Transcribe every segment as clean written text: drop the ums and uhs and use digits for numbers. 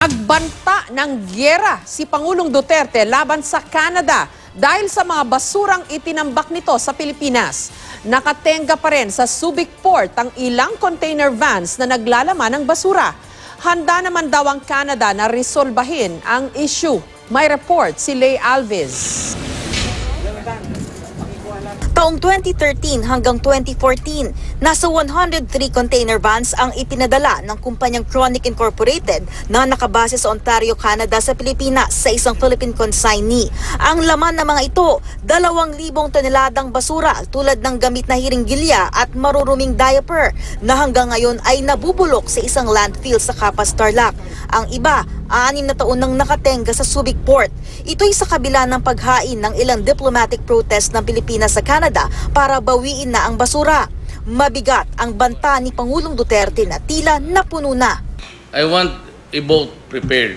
Nagbanta ng gyera si Pangulong Duterte laban sa Canada dahil sa mga basurang itinambak nito sa Pilipinas. Nakatenga pa rin sa Subic Port ang ilang container vans na naglalaman ng basura. Handa naman daw ang Canada na resolbahin ang issue. May report si Lay Alves. Taong 2013 hanggang 2014, nasa 103 container vans ang ipinadala ng kumpanyang Chronic Incorporated na nakabase sa Ontario, Canada sa Pilipinas sa isang Philippine consignee. Ang laman ng mga ito, 2,000 toneladang basura tulad ng gamit na hiringgilya at maruruming diaper na hanggang ngayon ay nabubulok sa isang landfill sa Capas, Tarlac. Ang iba, 6 na taon nang nakatenga sa Subic Port. Ito'y sa kabila ng paghain ng ilang diplomatic protest ng Pilipinas sa Canada para bawiin na ang basura. Mabigat ang banta ni Pangulong Duterte na tila napuno na. I want a boat prepared.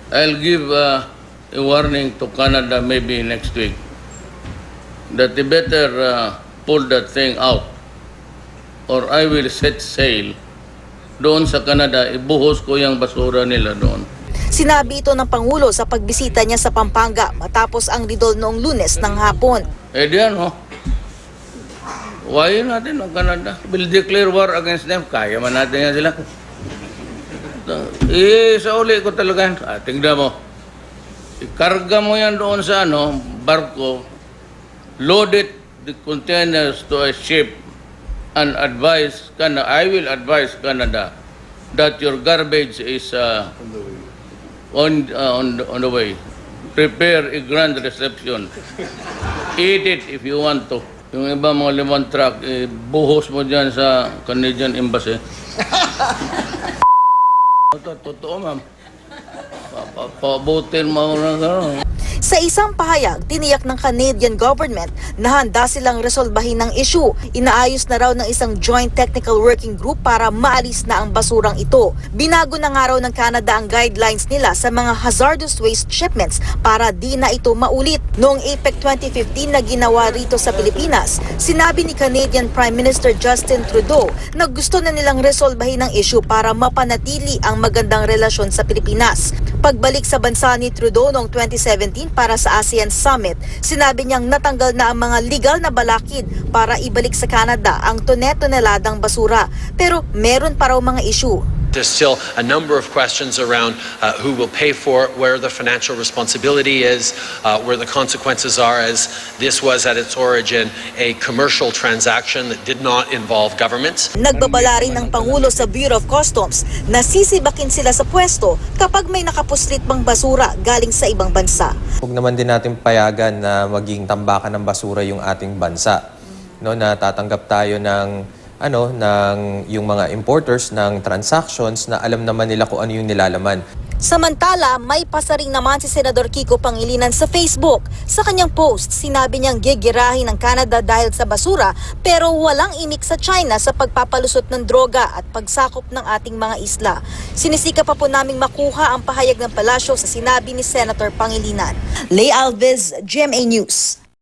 I'll give a warning to Canada maybe next week that they better pull that thing out or I will set sail doon sa Canada, ibuhos ko yung basura nila doon. Sinabi ito ng Pangulo sa pagbisita niya sa Pampanga matapos ang ridol noong Lunes ng hapon. Eh diyan Why natin ang Canada? We'll declare war against them. Kaya man natin yan sila. Sa uli ko talaga. Tingnan mo. Ikarga mo yan doon sa barko. Load it, the containers to a ship. And advise Canada, I will advise Canada that your garbage is on the way. Prepare a grand reception. Eat it if you want to. Yung iba mga 5 truck, buhos mo dyan sa Canadian Embassy. Totoo, ma'am. Pabutin mo na gano'n. Sa isang pahayag, tiniyak ng Canadian government na handa silang resolbahin ng issue. Inaayos na raw ng isang joint technical working group para maalis na ang basurang ito. Binago na nga raw ng Canada ang guidelines nila sa mga hazardous waste shipments para di na ito maulit. Noong APEC 2015 na ginawa rito sa Pilipinas, sinabi ni Canadian Prime Minister Justin Trudeau na gusto na nilang resolbahin ang issue para mapanatili ang magandang relasyon sa Pilipinas. Pagbalik sa bansa ni Trudeau noong 2017 para sa ASEAN Summit, sinabi niyang natanggal na ang mga legal na balakid para ibalik sa Canada ang toneladang basura. Pero meron pa raw mga issue. There's still a number of questions around who will pay for it, where the financial responsibility is, where the consequences are, as this was at its origin a commercial transaction that did not involve governments. Nagbabala rin ng Pangulo sa Bureau of Customs na sisibakin sila sa pwesto kapag may nakapuslit pang basura galing sa ibang bansa. Huwag naman din natin payagan na maging tambakan ng basura yung ating bansa. No, na tatanggap tayo ng yung mga importers ng transactions na alam naman nila kung ano yung nilalaman. Samantala, may pasaring naman si Senador Kiko Pangilinan sa Facebook. Sa kanyang post, sinabi niyang gigirahin ng Canada dahil sa basura pero walang imik sa China sa pagpapalusot ng droga at pagsakop ng ating mga isla. Sinisika pa po naming makuha ang pahayag ng palasyo sa sinabi ni Senator Pangilinan. Lay Alves, GMA News.